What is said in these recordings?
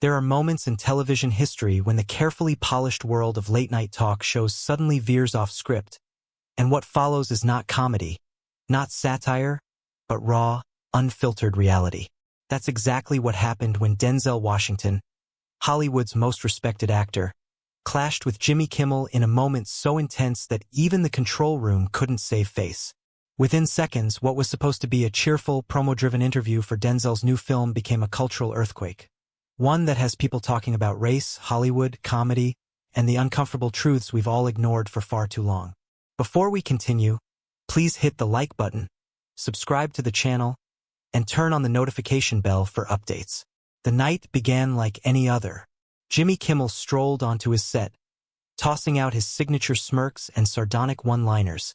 There are moments in television history when the carefully polished world of late-night talk shows suddenly veers off script, and what follows is not comedy, not satire, but raw, unfiltered reality. That's exactly what happened when Denzel Washington, Hollywood's most respected actor, clashed with Jimmy Kimmel in a moment so intense that even the control room couldn't save face. Within seconds, what was supposed to be a cheerful, promo-driven interview for Denzel's new film became a cultural earthquake. One that has people talking about race, Hollywood, comedy, and the uncomfortable truths we've all ignored for far too long. Before we continue, please hit the like button, subscribe to the channel, and turn on the notification bell for updates. The night began like any other. Jimmy Kimmel strolled onto his set, tossing out his signature smirks and sardonic one-liners,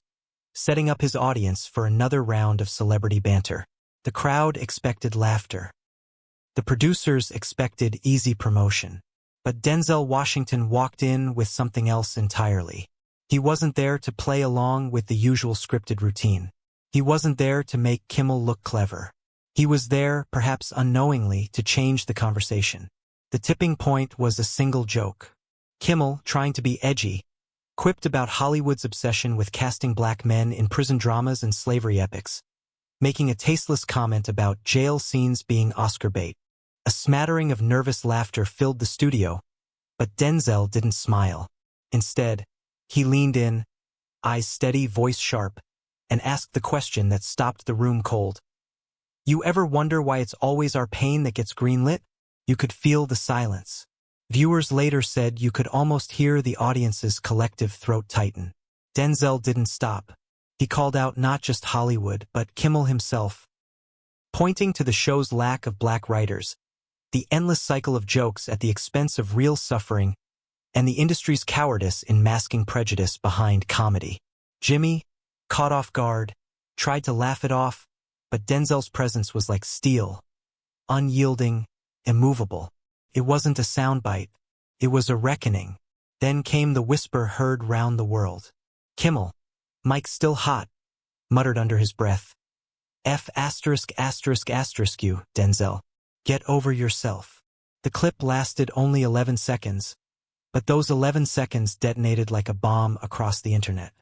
setting up his audience for another round of celebrity banter. The crowd expected laughter. The producers expected easy promotion. But Denzel Washington walked in with something else entirely. He wasn't there to play along with the usual scripted routine. He wasn't there to make Kimmel look clever. He was there, perhaps unknowingly, to change the conversation. The tipping point was a single joke. Kimmel, trying to be edgy, quipped about Hollywood's obsession with casting black men in prison dramas and slavery epics, making a tasteless comment about jail scenes being Oscar bait. A smattering of nervous laughter filled the studio, but Denzel didn't smile. Instead, he leaned in, eyes steady, voice sharp, and asked the question that stopped the room cold. You ever wonder why it's always our pain that gets greenlit? You could feel the silence. Viewers later said you could almost hear the audience's collective throat tighten. Denzel didn't stop. He called out not just Hollywood, but Kimmel himself, pointing to the show's lack of black writers, the endless cycle of jokes at the expense of real suffering, and the industry's cowardice in masking prejudice behind comedy. Jimmy, caught off guard, tried to laugh it off, but Denzel's presence was like steel, unyielding, immovable. It wasn't a soundbite. It was a reckoning. Then came the whisper heard round the world. Kimmel, Mike's still hot, muttered under his breath. F********, you, Denzel. Get over yourself. The clip lasted only 11 seconds, but those 11 seconds detonated like a bomb across the internet.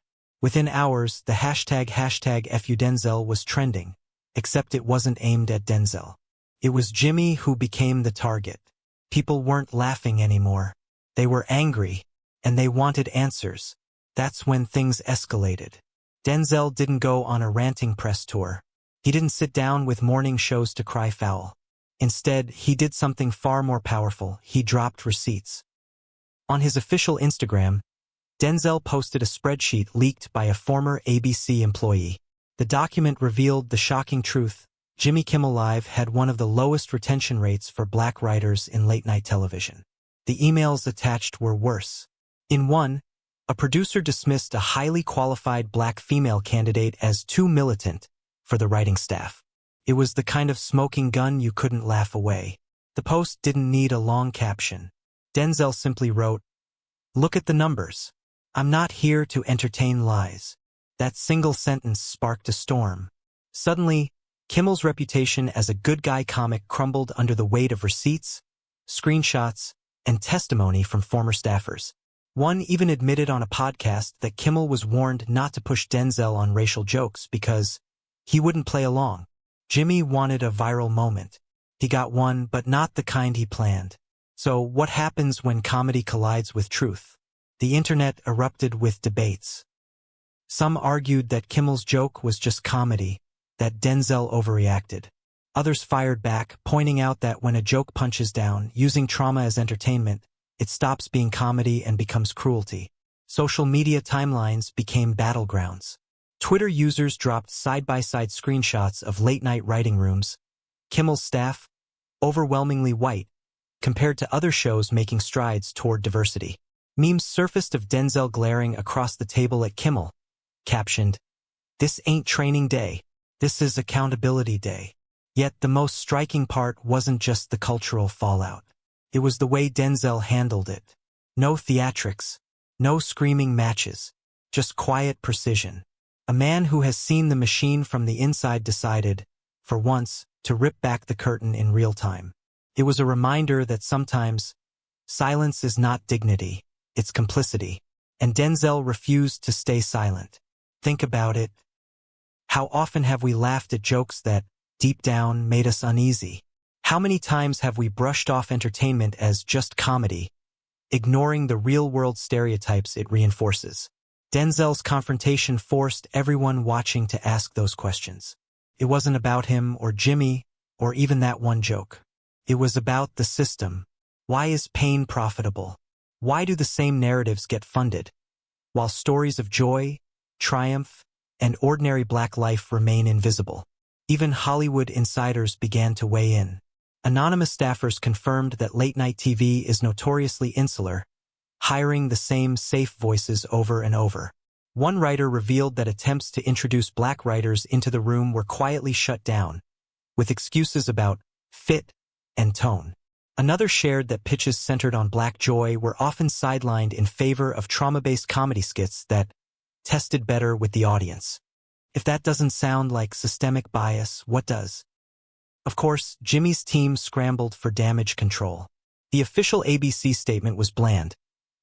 Within hours, the hashtag #FUDenzel was trending, except it wasn't aimed at Denzel. It was Jimmy who became the target. People weren't laughing anymore. They were angry, and they wanted answers. That's when things escalated. Denzel didn't go on a ranting press tour. He didn't sit down with morning shows to cry foul. Instead, he did something far more powerful. He dropped receipts. On his official Instagram, Denzel posted a spreadsheet leaked by a former ABC employee. The document revealed the shocking truth. Jimmy Kimmel Live had one of the lowest retention rates for black writers in late-night television. The emails attached were worse. In one, a producer dismissed a highly qualified black female candidate as too militant for the writing staff. It was the kind of smoking gun you couldn't laugh away. The post didn't need a long caption. Denzel simply wrote, "Look at the numbers. I'm not here to entertain lies." That single sentence sparked a storm. Suddenly, Kimmel's reputation as a good guy comic crumbled under the weight of receipts, screenshots, and testimony from former staffers. One even admitted on a podcast that Kimmel was warned not to push Denzel on racial jokes because he wouldn't play along. Jimmy wanted a viral moment. He got one, but not the kind he planned. So what happens when comedy collides with truth? The internet erupted with debates. Some argued that Kimmel's joke was just comedy, that Denzel overreacted. Others fired back, pointing out that when a joke punches down, using trauma as entertainment, it stops being comedy and becomes cruelty. Social media timelines became battlegrounds. Twitter users dropped side-by-side screenshots of late-night writing rooms. Kimmel's staff, overwhelmingly white, compared to other shows making strides toward diversity. Memes surfaced of Denzel glaring across the table at Kimmel, captioned, "This ain't training day. This is accountability day." Yet the most striking part wasn't just the cultural fallout. It was the way Denzel handled it. No theatrics, no screaming matches, just quiet precision. A man who has seen the machine from the inside decided, for once, to rip back the curtain in real time. It was a reminder that sometimes silence is not dignity, it's complicity. And Denzel refused to stay silent. Think about it. How often have we laughed at jokes that, deep down, made us uneasy? How many times have we brushed off entertainment as just comedy, ignoring the real-world stereotypes it reinforces? Denzel's confrontation forced everyone watching to ask those questions. It wasn't about him or Jimmy or even that one joke. It was about the system. Why is pain profitable? Why do the same narratives get funded, while stories of joy, triumph, and ordinary black life remain invisible? Even Hollywood insiders began to weigh in. Anonymous staffers confirmed that late-night TV is notoriously insular, hiring the same safe voices over and over. One writer revealed that attempts to introduce black writers into the room were quietly shut down, with excuses about fit and tone. Another shared that pitches centered on black joy were often sidelined in favor of trauma-based comedy skits that tested better with the audience. If that doesn't sound like systemic bias, what does? Of course, Jimmy's team scrambled for damage control. The official ABC statement was bland,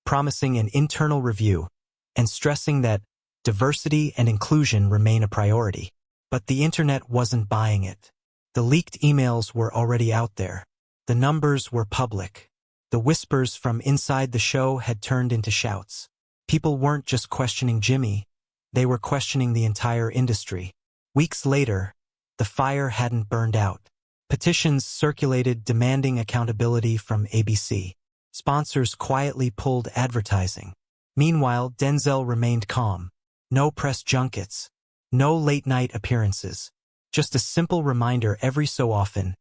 promising an internal review and stressing that diversity and inclusion remain a priority. But the internet wasn't buying it. The leaked emails were already out there. The numbers were public. The whispers from inside the show had turned into shouts. People weren't just questioning Jimmy, they were questioning the entire industry. Weeks later, the fire hadn't burned out. Petitions circulated demanding accountability from ABC. Sponsors quietly pulled advertising. Meanwhile, Denzel remained calm. No press junkets. No late-night appearances. Just a simple reminder every so often.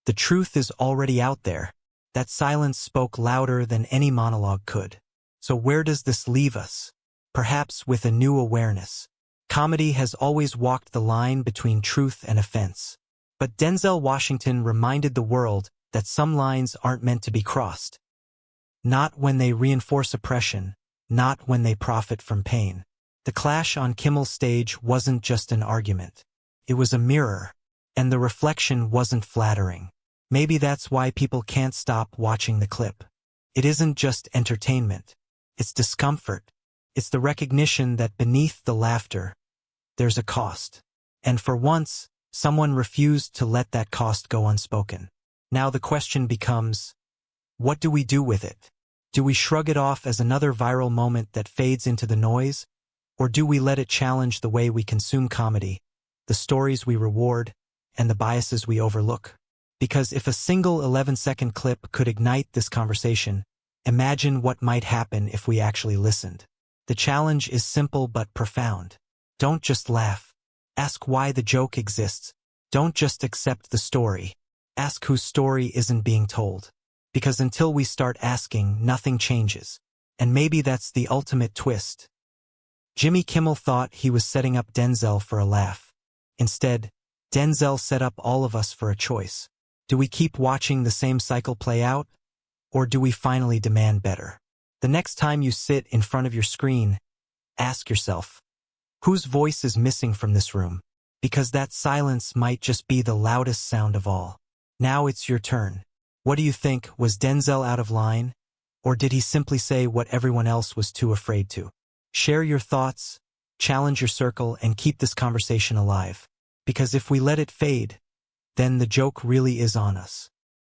The truth is already out there. That silence spoke louder than any monologue could. So where does this leave us? Perhaps with a new awareness. Comedy has always walked the line between truth and offense. But Denzel Washington reminded the world that some lines aren't meant to be crossed. Not when they reinforce oppression, not when they profit from pain. The clash on Kimmel's stage wasn't just an argument. It was a mirror, and the reflection wasn't flattering. Maybe that's why people can't stop watching the clip. It isn't just entertainment. It's discomfort. It's the recognition that beneath the laughter, there's a cost. And for once, someone refused to let that cost go unspoken. Now the question becomes, what do we do with it? Do we shrug it off as another viral moment that fades into the noise? Or do we let it challenge the way we consume comedy, the stories we reward, and the biases we overlook? Because if a single 11-second clip could ignite this conversation, imagine what might happen if we actually listened. The challenge is simple but profound. Don't just laugh. Ask why the joke exists. Don't just accept the story. Ask whose story isn't being told. Because until we start asking, nothing changes. And maybe that's the ultimate twist. Jimmy Kimmel thought he was setting up Denzel for a laugh. Instead, Denzel set up all of us for a choice. Do we keep watching the same cycle play out? Or do we finally demand better? The next time you sit in front of your screen, ask yourself, whose voice is missing from this room? Because that silence might just be the loudest sound of all. Now it's your turn. What do you think? Was Denzel out of line? Or did he simply say what everyone else was too afraid to? Share your thoughts, challenge your circle, and keep this conversation alive. Because if we let it fade, then the joke really is on us.